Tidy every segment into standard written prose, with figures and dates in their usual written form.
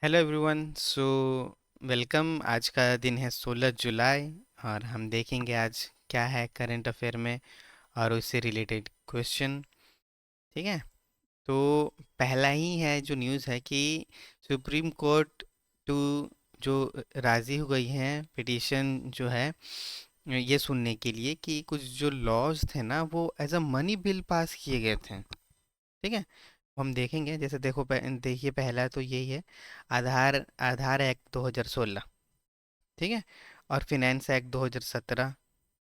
Hello everyone. Welcome. आज का दिन है 16 जुलाई और हम देखेंगे आज क्या है करंट अफेयर में और उससे रिलेटेड क्वेश्चन। ठीक है। तो पहला ही है जो न्यूज़ है कि सुप्रीम कोर्ट टू जो राज़ी हो गई है पिटीशन जो है ये सुनने के लिए कि कुछ जो लॉज थे ना वो as a money bill pass किए गए थे। ठीक है। हम देखेंगे जैसे देखो देखिए पहला तो यही है। आधार आधार एक्ट 2016। ठीक है। और फिनेंस एक्ट 2017।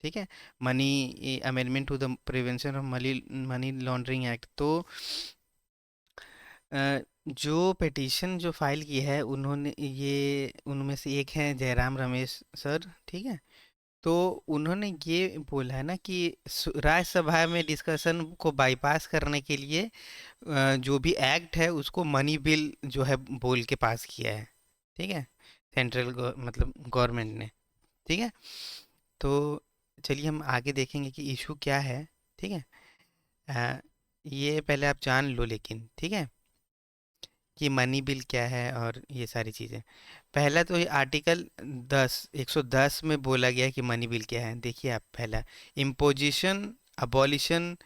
ठीक है। Money amendment to the prevention of money money laundering act. तो जो पिटीशन जो फाइल की है उन्होंने ये उनमें से एक है जयराम रमेश सर। ठीक है। तो उन्होंने ये बोला है ना कि राज्यसभा में डिस्कशन को बाईपास करने के लिए जो भी एक्ट है उसको मनी बिल जो है बोल के पास किया है। ठीक है। मतलब गवर्नमेंट ने। ठीक है। तो चलिए हम आगे देखेंगे कि इशू क्या है। ठीक है। अ, ये पहले आप जान लो लेकिन ठीक है कि मनी बिल क्या है और ये सारी चीज़ें। पहला तो ये आर्टिकल 110 में बोला गया है कि मनी बिल क्या है। देखिए आप पहला इम्पोजिशन, अबॉलिशन,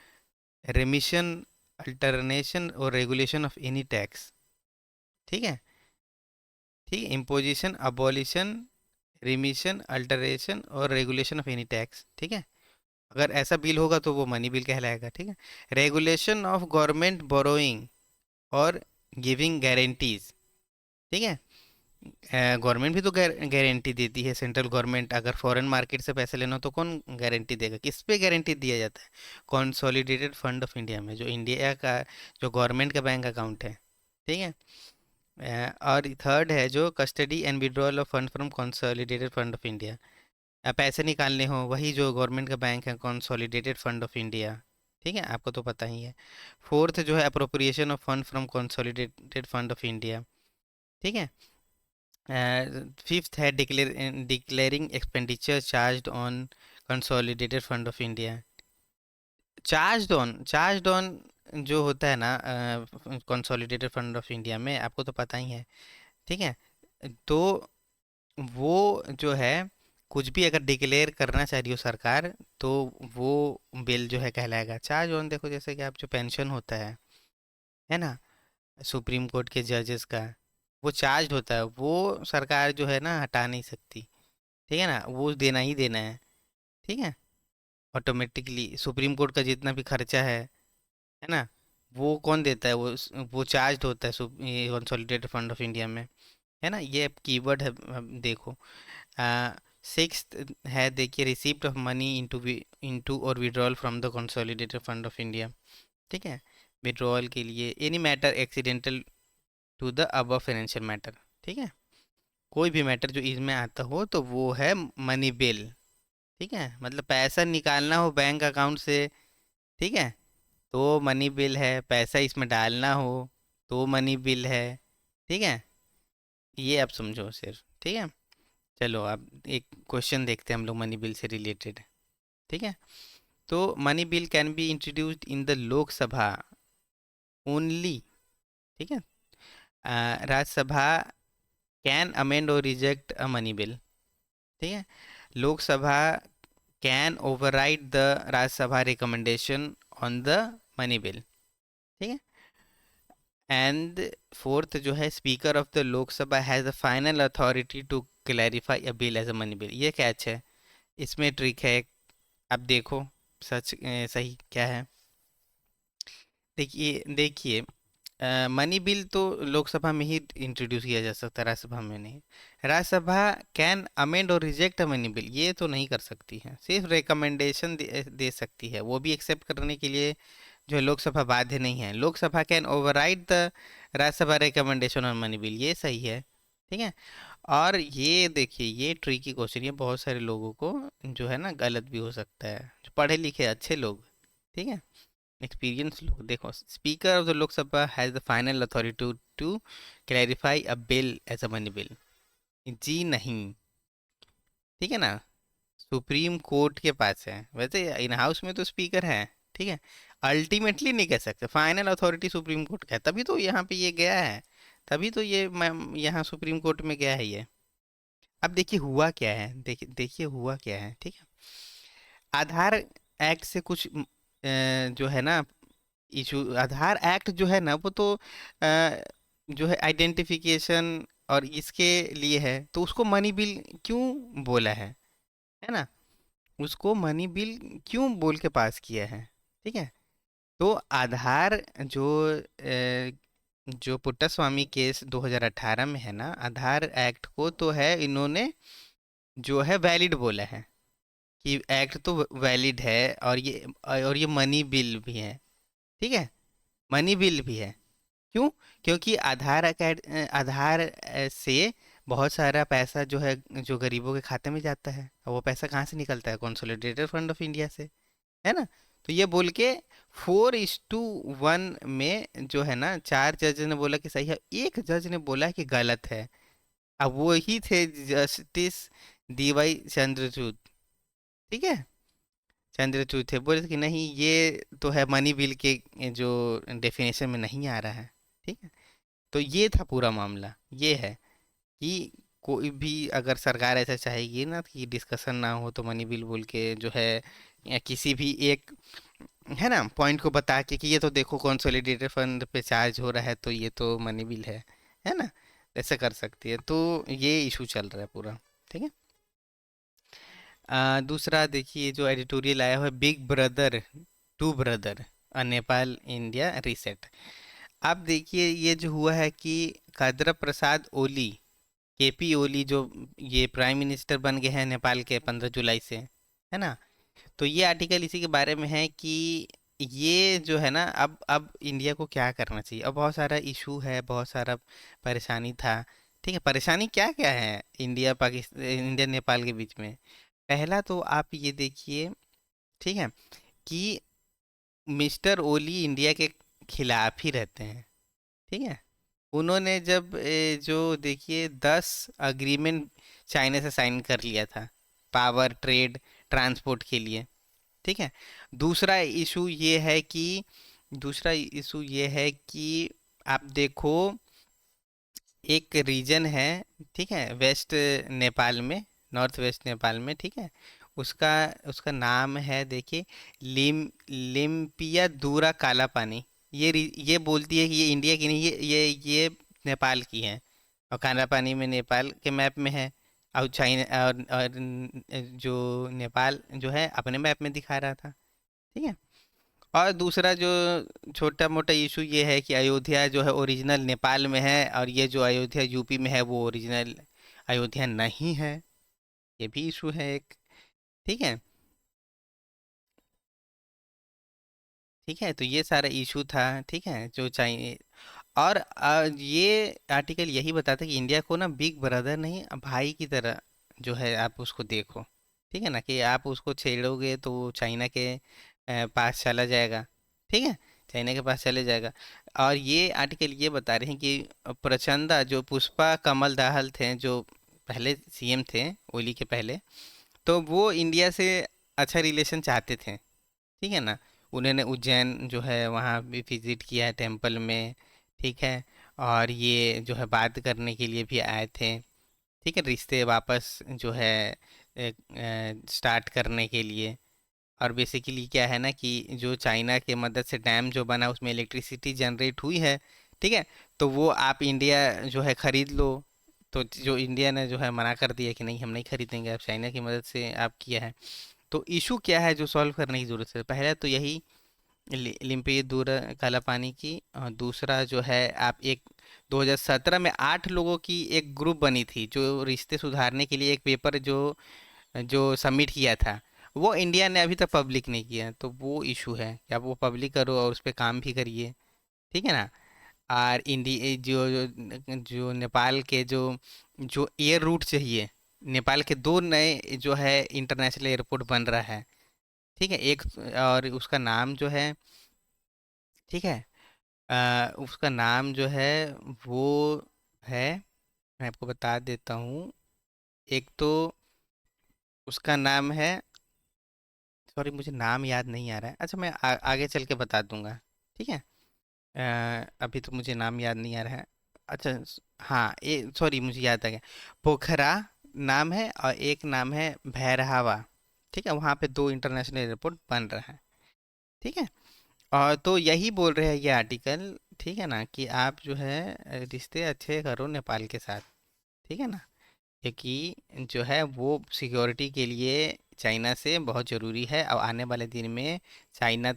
रेमिशन, अल्टरनेशन और रेगुलेशन ऑफ एनी टैक्स। ठीक है। ठीक है। इम्पोजिशन, अबॉलिशन, रिमिशन, अल्टरेशन और रेगुलेशन ऑफ एनी टैक्स। ठीक है। अगर ऐसा बिल होगा तो वो मनी बिल कहलाएगा। ठीक है। रेगुलेशन ऑफ गवर्नमेंट बोरोइंग और गिविंग गारंटीज। ठीक है। गवर्नमेंट भी तो गारंटी देती है। सेंट्रल गवर्नमेंट अगर फॉरेन मार्केट से पैसे लेना हो तो कौन गारंटी देगा? किस पे गारंटी दिया जाता है? कंसोलिडेटेड फंड ऑफ इंडिया में, जो इंडिया का जो गवर्नमेंट का बैंक अकाउंट है। ठीक है। और थर्ड है जो custody and withdrawal of fund from consolidated fund of India. पैसे निकालने हो वही जो गवर्नमेंट का बैंक है कंसोलिडेटेड फंड ऑफ इंडिया। ठीक है। आपको तो पता ही है। फोर्थ जो है appropriation of fund from consolidated fund of India. ठीक है। फिफ्थ है declaring expenditure charged on consolidated fund of India. Charged on जो होता है ना कंसोलिडेटेड फंड ऑफ इंडिया में, आपको तो पता ही है। ठीक है। तो वो जो है कुछ भी अगर डिक्लेयर करना चाह रही हो सरकार तो वो बिल जो है कहलाएगा चार्ज ऑन। देखो जैसे कि आप जो पेंशन होता है ना, सुप्रीम कोर्ट के जजेस का, वो चार्ज होता है, वो सरकार जो है ना हटा नहीं सकती। ठीक है ना, वो देना ही देना है। ठीक है। ऑटोमेटिकली सुप्रीम कोर्ट का जितना भी खर्चा है ना, वो कौन देता है? वो चार्ज होता है ये कंसोलिडेटेड फंड ऑफ इंडिया में। है ना, ये कीवर्ड है। अब देखो सिक्स्थ है, देखिए receipt of money into or withdrawal from the consolidated fund of India. ठीक है। विड्रॉल के लिए any matter accidental to the above financial matter. ठीक है। कोई भी मैटर जो इसमें आता हो तो वो है मनी बिल। ठीक है। मतलब पैसा निकालना हो बैंक अकाउंट से। ठीक है। तो मनी बिल है। पैसा इसमें डालना हो तो मनी बिल है। ठीक है। ये आप समझो सिर्फ। ठीक है। चलो अब एक क्वेश्चन देखते हैं हम लोग मनी बिल से रिलेटेड। ठीक है। तो money bill can be introduced in the Lok Sabha only. ठीक है। Rajya Sabha can amend or reject a money bill. ठीक है। Lok Sabha can override the Rajya Sabha recommendation on the money bill. ठीक है। एंड फोर्थ जो है speaker of the Lok Sabha has the final authority to clarify a bill as a money bill. ये catch है, इसमें trick है। अब देखो सच सही क्या है। देखिए देखिए मनी बिल तो लोकसभा में ही इंट्रोड्यूस किया जा सकता है, राज्यसभा में नहीं। Rajya Sabha can amend or reject a money bill ये तो नहीं कर सकती है, सिर्फ रिकमेंडेशन दे सकती है। वो भी एक्सेप्ट करने के लिए जो है लोकसभा बाध्य नहीं है। Lok Sabha can override the Rajya Sabha recommendation on money bill, ये सही है। ठीक है। और ये देखिए ये ट्रिकी क्वेश्चन, ये बहुत सारे लोगों को जो है ना गलत भी हो सकता है, जो पढ़े लिखे अच्छे लोग। ठीक है। एक्सपीरियंस लोग। देखो speaker of the Lok Sabha has the final authority to clarify a bill as a money bill. जी नहीं। ठीक है ना, सुप्रीम कोर्ट के पास है। वैसे इन हाउस में तो स्पीकर है। ठीक है। अल्टीमेटली नहीं कह सकते, फाइनल अथॉरिटी सुप्रीम कोर्ट का है, तभी तो यहाँ पे ये गया है। तभी तो ये यहाँ सुप्रीम कोर्ट में गया है ये। अब देखिए हुआ क्या है, देखिए देखिए हुआ क्या है, ठीक है। आधार एक्ट से कुछ जो है ना इशू, आधार एक्ट जो है ना वो तो जो है आइडेंटिफिकेशन और इसके लिए है, तो उसको मनी बिल क्यों बोला है ना, उसको मनी बिल क्यों बोल के पास किया है, ठीक है। तो आधार जो जो पुट्टास्वामी केस 2018 में है ना, आधार एक्ट को तो है इन्होंने जो है वैलिड बोला है, कि एक्ट तो वैलिड है, और ये मनी बिल भी है, ठीक है। मनी बिल भी है। क्यों? क्योंकि आधार से बहुत सारा पैसा जो है जो गरीबों के खाते में जाता है, और वो पैसा कहाँ से निकलता है, कंसोलिडेटेड फंड ऑफ इंडिया से, है ना। तो ये बोल के 4:1 में जो है ना, 4 जज ने बोला कि सही है, एक जज ने बोला कि गलत है। अब वो ही थे जस्टिस डीवाई चंद्रचूड़, ठीक है। चंद्रचूड़ थे, बोले कि नहीं ये तो है मनी बिल के जो डेफिनेशन में नहीं आ रहा है, ठीक है। तो ये था पूरा मामला, ये है कि कोई भी अगर सरकार ऐसा चाहेगी ना कि डिस्कशन ना हो, तो मनी बिल बोल के जो है, या किसी भी एक है ना पॉइंट को बता के कि ये तो देखो कंसोलिडेटेड फंड पे चार्ज हो रहा है, तो ये तो मनी बिल है ना, ऐसा कर सकती है। तो ये इशू चल रहा है पूरा, ठीक है। दूसरा देखिए जो एडिटोरियल आया हुआ है, big brother to brother, Nepal India reset. अब देखिए ये जो हुआ है कि खद्र प्रसाद ओली, केपी ओली, जो ये प्राइम मिनिस्टर बन गए हैं नेपाल के 15 जुलाई से, है ना। तो ये आर्टिकल इसी के बारे में है कि ये जो है ना, अब इंडिया को क्या करना चाहिए। अब बहुत सारा इशू है, बहुत सारा परेशानी था, ठीक है। परेशानी क्या क्या है इंडिया पाकिस्तान, इंडिया नेपाल के बीच में। पहला तो आप ये देखिए, ठीक है, कि मिस्टर ओली इंडिया के खिलाफ ही रहते हैं, ठीक है। उन्होंने जब जो देखिए 10 अग्रीमेंट चाइना से साइन कर लिया था, पावर ट्रेड ट्रांसपोर्ट के लिए, ठीक है। दूसरा इशू ये है कि दूसरा इशू ये है कि आप देखो, एक रीजन है, ठीक है, वेस्ट नेपाल में, नॉर्थ वेस्ट नेपाल में, ठीक है। उसका उसका नाम है देखिए, लिम्पिया दूरा काला पानी। ये बोलती है कि ये इंडिया की नहीं, ये नेपाल की है, और काला पानी में नेपाल के मैप में है, और चाइना और जो नेपाल जो है अपने मैप में दिखा रहा था, ठीक है। और दूसरा जो छोटा मोटा इशू ये है कि अयोध्या जो है ओरिजिनल नेपाल में है, और ये जो अयोध्या यूपी में है वो ओरिजिनल अयोध्या नहीं है। ये भी इशू है एक, ठीक है। ठीक है, तो ये सारा इशू था, ठीक है, जो चाहिए। और ये आर्टिकल यही बताता है कि इंडिया को ना बिग ब्रदर नहीं, भाई की तरह जो है आप उसको देखो, ठीक है ना, कि आप उसको छेड़ोगे तो वो चाइना के पास चला जाएगा, ठीक है, चाइना के पास चले जाएगा। और ये आर्टिकल ये बता रहे हैं कि प्रचंदा जो पुष्पा कमल दाहल थे, जो पहले सीएम थे ओली के पहले, तो वो इंडिया से अच्छा रिलेशन चाहते थे, ठीक है ना। उन्होंने उज्जैन जो है वहाँ भी विजिट किया है टेम्पल में, ठीक है। और ये जो है बात करने के लिए भी आए थे, ठीक है, रिश्ते वापस जो है स्टार्ट करने के लिए। और बेसिकली क्या है ना कि जो चाइना के मदद से डैम जो बना उसमें इलेक्ट्रिसिटी जनरेट हुई है, ठीक है। तो वो आप इंडिया जो है ख़रीद लो। तो जो इंडिया ने जो है मना कर दिया कि नहीं हम नहीं खरीदेंगे, आप चाइना की मदद से आप किया है। तो इशू क्या है जो सॉल्व करने की ज़रूरत है, पहला तो यही लिम्पी दूर काला पानी की। और दूसरा जो है आप एक 2017 में 8 लोगों की एक ग्रुप बनी थी जो रिश्ते सुधारने के लिए एक पेपर जो जो सबमिट किया था, वो इंडिया ने अभी तक पब्लिक नहीं किया। तो वो इशू है कि आप वो पब्लिक करो और उस पर काम भी करिए, ठीक है ना। और इंडिया जो नेपाल के जो जो एयर रूट चाहिए, नेपाल के 2 नए जो है इंटरनेशनल एयरपोर्ट बन रहा है, ठीक है। एक और उसका नाम जो है, ठीक है, उसका नाम जो है वो है, मैं आपको बता देता हूँ। एक तो उसका नाम है, सॉरी मुझे नाम याद नहीं आ रहा है, अच्छा मैं आगे चल के बता दूंगा, ठीक है। अभी तो मुझे नाम याद नहीं आ रहा है। अच्छा हाँ, ये सॉरी मुझे याद आ गया। पोखरा नाम है और एक नाम है भैरहावा। ठीक है, वहाँ पे दो इंटरनेशनल एयरपोर्ट बन रहा है। ठीक है। और तो यही बोल रहे हैं ये आर्टिकल, ठीक है ना, कि आप जो है रिश्ते अच्छे करो नेपाल के साथ। ठीक है ना, क्योंकि जो है वो सिक्योरिटी के लिए चाइना से बहुत ज़रूरी है, और आने वाले दिन में चाइना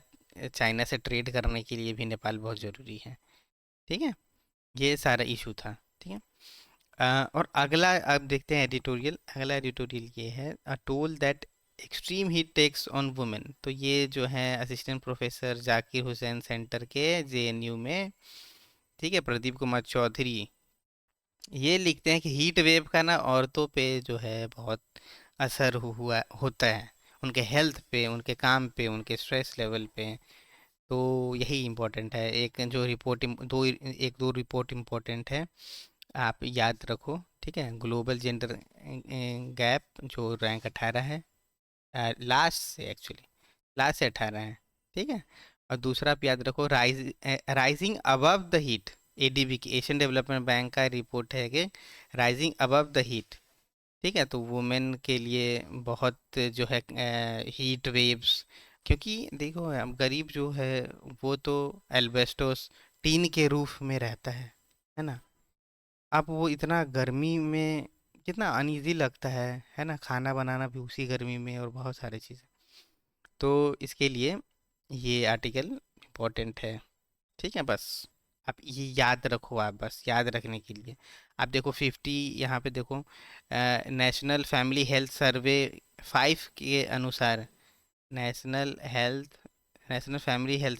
चाइना से ट्रेड करने के लिए भी नेपाल बहुत ज़रूरी है। ठीक है, ये सारा इशू था। ठीक है। और अगला अब देखते हैं एडिटोरियल। अगला एडिटोरियल ये है, a toll that extreme heat takes on women. तो ये जो है assistant professor Zakir Hussain centre के जेएनयू में, ठीक है, प्रदीप कुमार चौधरी, ये लिखते हैं कि हीट वेव का ना औरतों पे जो है बहुत असर हुआ होता है, उनके हेल्थ पे, उनके काम पे, उनके स्ट्रेस लेवल पे। तो यही इम्पोर्टेंट है। एक जो रिपोर्ट एक दो रिपोर्ट इम्पोर्टेंट है, आप याद रखो। ठीक है, ग्लोबल जेंडर गैप जो रैंक 18 है, लास्ट से एक्चुअली लास्ट से 18 है। ठीक है। और दूसरा आप याद रखो, rising above the heat. ADB की, एशियन डेवलपमेंट बैंक का रिपोर्ट है कि राइजिंग अबव द हीट। ठीक है, तो वुमेन के लिए बहुत जो है हीट वेव्स, क्योंकि देखो अब गरीब जो है वो तो एल्बेस्टोस टीन के रूफ में रहता है ना। अब वो इतना गर्मी में कितना अनईजी लगता है ना, खाना बनाना भी उसी गर्मी में और बहुत सारी चीज़ें। तो इसके लिए ये आर्टिकल इम्पोर्टेंट है। ठीक है, बस आप ये याद रखो, आप बस याद रखने के लिए। आप देखो 50, यहाँ पे देखो, नेशनल फैमिली हेल्थ सर्वे 5 के अनुसार, national health national family health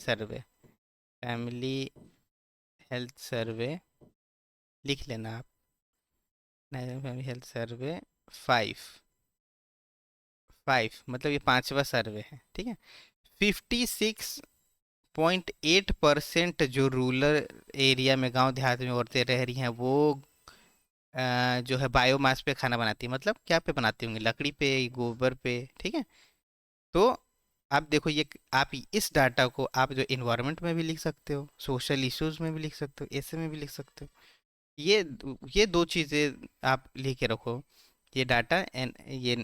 survey लिख लेना आप। नेशनल फैमिली हेल्थ सर्वे 5, 5 मतलब ये पांचवा सर्वे है। ठीक है। 56.8% जो रूरल एरिया में, गांव देहात में औरतें रह रही हैं, वो जो है बायोमास पे खाना बनाती है। मतलब क्या पे बनाती होंगी, लकड़ी पे, गोबर पे। ठीक है। तो आप देखो ये, आप इस डाटा को आप जो इन्वायरमेंट में भी लिख सकते हो, सोशल इश्यूज में भी लिख सकते हो, ऐसे में भी लिख सकते हो। ये दो चीज़ें आप लिख के रखो, ये डाटा एंड ये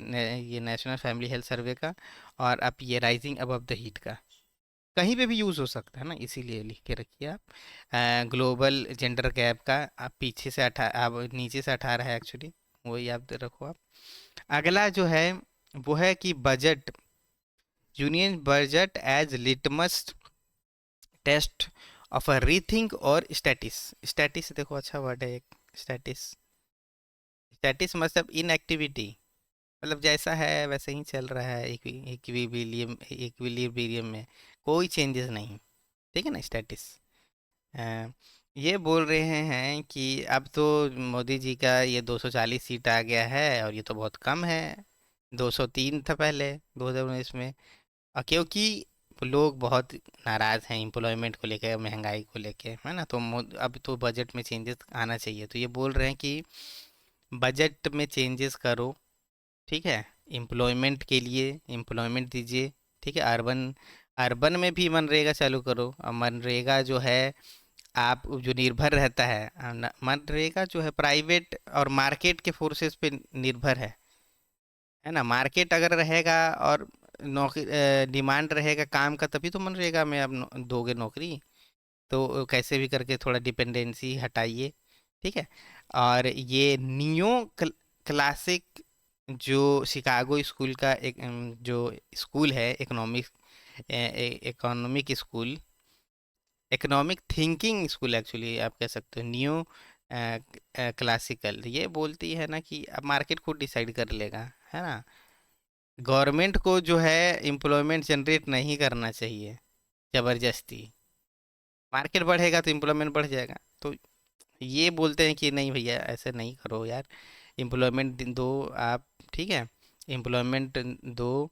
नेशनल फैमिली हेल्थ सर्वे का, और आप ये राइजिंग अबव द हीट का, कहीं पे भी यूज़ हो सकता है ना, इसीलिए लिख के रखिए आप। ग्लोबल जेंडर गैप का आप पीछे से आप नीचे से 18 है एक्चुअली, वो याद रखो आप। अगला जो है वो है कि budget, union budget as litmus test of a rethink or stasis. स्टैटिस देखो अच्छा वर्ड है एक, स्टैटिस। स्टैटिस मतलब इनएक्टिविटी, मतलब जैसा है वैसे ही चल रहा है, इक्विलिब्रियम में कोई चेंजेस नहीं। ठीक है ना, स्टैटिस। अ, ये बोल रहे हैं कि अब तो मोदी जी का ये 240 सीट आ गया है, और ये तो बहुत कम है। 203 था पहले 2019 में। और क्योंकि लोग बहुत नाराज़ हैं एम्प्लॉयमेंट को लेकर, महंगाई को लेकर, है ना, तो अब तो बजट में चेंजेस आना चाहिए। तो ये बोल रहे हैं कि बजट में चेंजेस करो। ठीक है, एम्प्लॉयमेंट के लिए एम्प्लॉयमेंट दीजिए। ठीक है, अर्बन अर्बन में भी मनरेगा चालू करो। और मनरेगा जो है, आप जो निर्भर रहता है, मनरेगा जो है प्राइवेट और मार्केट के फोर्सेस पे निर्भर है ना। मार्केट अगर रहेगा और नौकरी डिमांड रहेगा काम का, तभी तो मनरेगा में आप दोगे नौकरी। तो कैसे भी करके थोड़ा डिपेंडेंसी हटाइए। ठीक है। और ये नियो क्लासिक जो शिकागो स्कूल का एक जो स्कूल है, economic school, economic thinking school actually आप कह सकते हो, न्यू क्लासिकल, ये बोलती है ना कि अब मार्केट खुद डिसाइड कर लेगा, है ना। गवर्नमेंट को जो है एम्प्लॉयमेंट जनरेट नहीं करना चाहिए ज़बरदस्ती। मार्केट बढ़ेगा तो एम्प्लॉयमेंट बढ़ जाएगा। तो ये बोलते हैं कि नहीं भैया ऐसे नहीं करो यार, एम्प्लॉयमेंट दो आप। ठीक है, एम्प्लॉयमेंट दो।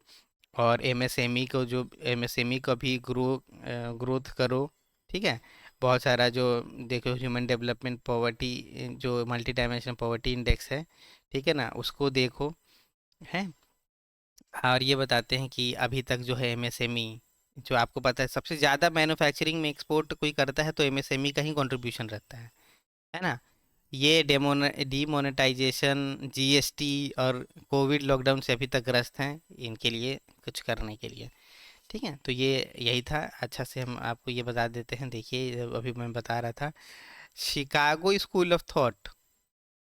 और एमएसएमई को, जो एमएसएमई का भी ग्रोथ करो। ठीक है, बहुत सारा जो, देखो ह्यूमन डेवलपमेंट पॉवर्टी, जो मल्टी डायमेंशनल पॉवर्टी इंडेक्स है, ठीक है ना, उसको देखो। है। और ये बताते हैं कि अभी तक जो है एमएसएमई, जो आपको पता है सबसे ज़्यादा मैन्युफैक्चरिंग में एक्सपोर्ट कोई करता है तो एमएसएमई का ही कंट्रीब्यूशन रहता है। है ना। ये डीमोनेटाइजेशन, जीएसटी और कोविड लॉकडाउन से अभी तक ग्रस्त हैं, इनके लिए कुछ करने के लिए। ठीक है, तो ये यही था। अच्छा से हम आपको ये बता देते हैं। देखिए, अभी मैं बता रहा था, शिकागो स्कूल ऑफ थॉट,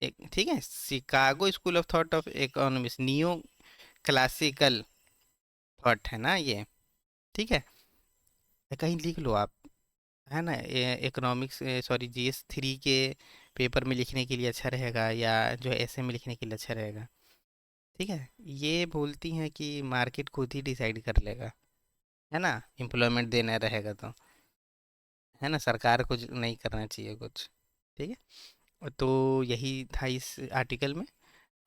एक, ठीक है, Chicago school of thought of economics, neo classical thought है ना ये। ठीक है, कहीं लिख लो आप, है ना। इकोनॉमिक्स, सॉरी, जीएस 3 के पेपर में लिखने के लिए अच्छा रहेगा, या जो ऐसे में लिखने के लिए अच्छा रहेगा। ठीक है, ये बोलती हैं कि मार्केट खुद ही डिसाइड कर लेगा, है ना, एम्प्लॉयमेंट देना रहेगा तो, है ना, सरकार को नहीं करना चाहिए कुछ। ठीक है, तो यही था इस आर्टिकल में।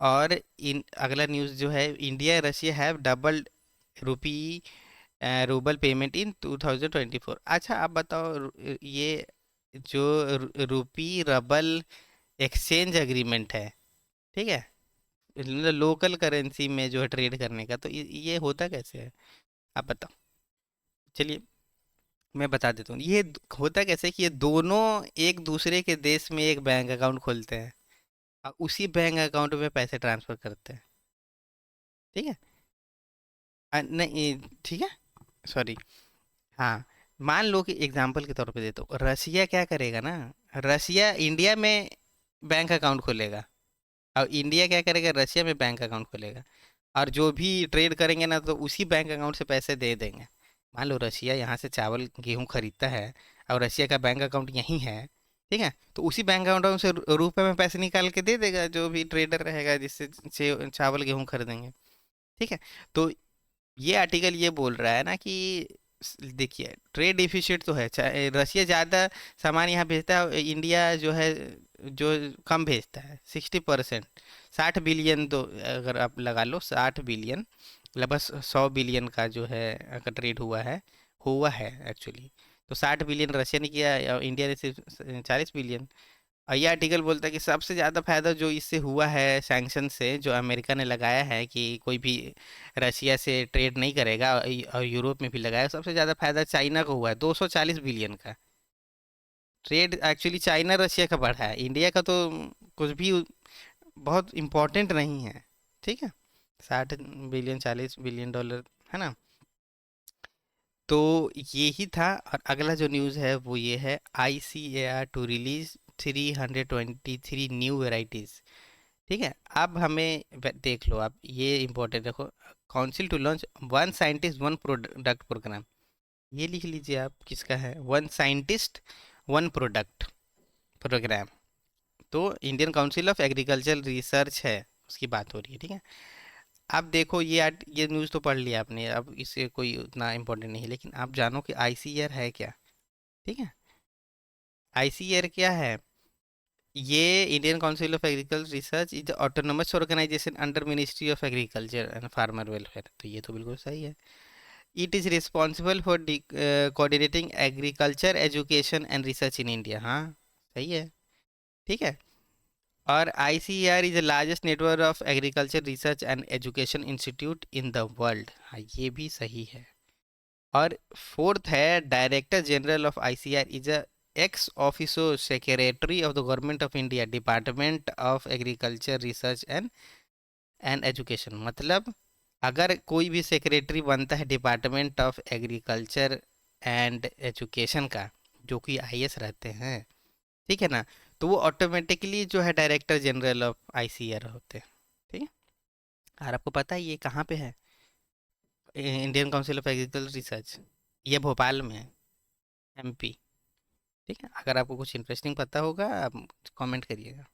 और इन अगला न्यूज़ जो है, India Russia have doubled rupee rouble payment in 2024। अच्छा, आप बताओ, ये जो रुपी रबल एक्सचेंज एग्रीमेंट है, ठीक है, मतलब लोकल करेंसी में जो है ट्रेड करने का, तो ये होता कैसे है, आप बताओ। चलिए, मैं बता देता हूँ। ये होता कैसे है कि ये दोनों एक दूसरे के देश में एक बैंक अकाउंट खोलते हैं और उसी बैंक अकाउंट में पैसे ट्रांसफर करते हैं। ठीक है, नहीं, ठीक है, सॉरी, हाँ, मान लो कि एग्जांपल के तौर पे देता हूँ, रसिया क्या करेगा ना, रसिया इंडिया में बैंक अकाउंट खोलेगा, और इंडिया क्या करेगा, रशिया में बैंक अकाउंट खोलेगा, और जो भी ट्रेड करेंगे ना, तो उसी बैंक अकाउंट से पैसे दे देंगे। मान लो रशिया यहाँ से चावल गेहूँ खरीदता है, और रशिया का बैंक अकाउंट यहीं है, ठीक है, तो उसी बैंक अकाउंट से रुपए में पैसे निकाल के दे देगा जो भी ट्रेडर रहेगा, जिससे चावल गेहूँ खरीदेंगे। ठीक है, तो ये आर्टिकल ये बोल रहा है ना कि देखिए, ट्रेड डिफिसिट तो है, रशिया ज़्यादा सामान यहाँ भेजता है, इंडिया जो है जो कम भेजता है, 60%, 60 बिलियन, तो अगर आप लगा लो 60 बिलियन, लगभग 100 बिलियन का जो है अगर ट्रेड हुआ है एक्चुअली, तो 60 बिलियन रशिया ने किया और इंडिया ने सिर्फ 40 बिलियन। और ये आर्टिकल बोलता है कि सबसे ज़्यादा फायदा जो इससे हुआ है, सैंक्शन से, जो अमेरिका ने लगाया है कि कोई भी रशिया से ट्रेड नहीं करेगा, और यूरोप में भी लगाया, सबसे ज़्यादा फायदा चाइना को हुआ है, 240 बिलियन का ट्रेड एक्चुअली चाइना रशिया का बढ़ा है, इंडिया का तो कुछ भी बहुत इम्पोर्टेंट नहीं है। ठीक है, 60 बिलियन, $40 बिलियन, है ना। तो ये ही था। और अगला जो न्यूज़ है वो ये है, ICAR to release 323 new varieties. ठीक है, अब हमें देख लो आप, ये इंपॉर्टेंट रखो, council to launch one scientist one product programme. ये लिख लीजिए आप, किसका है, one scientist one product programme. तो Indian council of agriculture research है, उसकी बात हो रही है। ठीक है, आप देखो, ये न्यूज़ तो पढ़ लिया आपने, अब इससे कोई उतना इम्पोर्टेंट नहीं है, लेकिन आप जानो कि ICAR है क्या। ठीक है, ICAR क्या है, ये Indian council of agriculture research is autonomous organisation under ministry of agriculture and farmer welfare. तो ये तो बिल्कुल सही है। It is responsible for coordinating agriculture education and research in India. हाँ, सही है। ठीक है, और ICAR is the largest network of agriculture research and education institute in the world. हाँ, ये भी सही है। और फोर्थ है, director general of ICAR is a x officio secretary of the government of India, department of agriculture research and education. मतलब अगर कोई भी सेक्रेटरी बनता है department of agriculture and education का, जो कि IAS रहते हैं, ठीक है ना, तो वो ऑटोमेटिकली जो है डायरेक्टर जनरल ऑफ ICAR होते हैं। ठीक है, और आपको पता है ये कहाँ पे है, Indian council of agriculture research, ये भोपाल में है, MP। ठीक है, अगर आपको कुछ इंटरेस्टिंग पता होगा आप कमेंट करिएगा।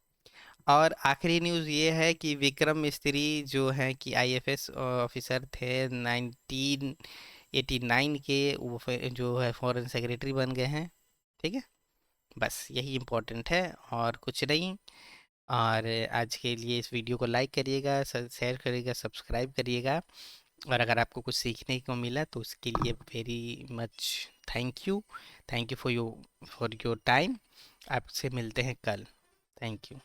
और आखिरी न्यूज़ ये है कि विक्रम मिस्त्री जो हैं कि IFS ऑफिसर थे 1989 के, वो जो है फॉरेन सेक्रेटरी बन गए हैं। ठीक है, बस यही इम्पोर्टेंट है और कुछ नहीं। और आज के लिए इस वीडियो को लाइक करिएगा, शेयर करिएगा, सब्सक्राइब करिएगा। और अगर आपको कुछ सीखने को मिला तो उसके लिए very much thank you. Thank you for your time. आपसे मिलते हैं कल। Thank you.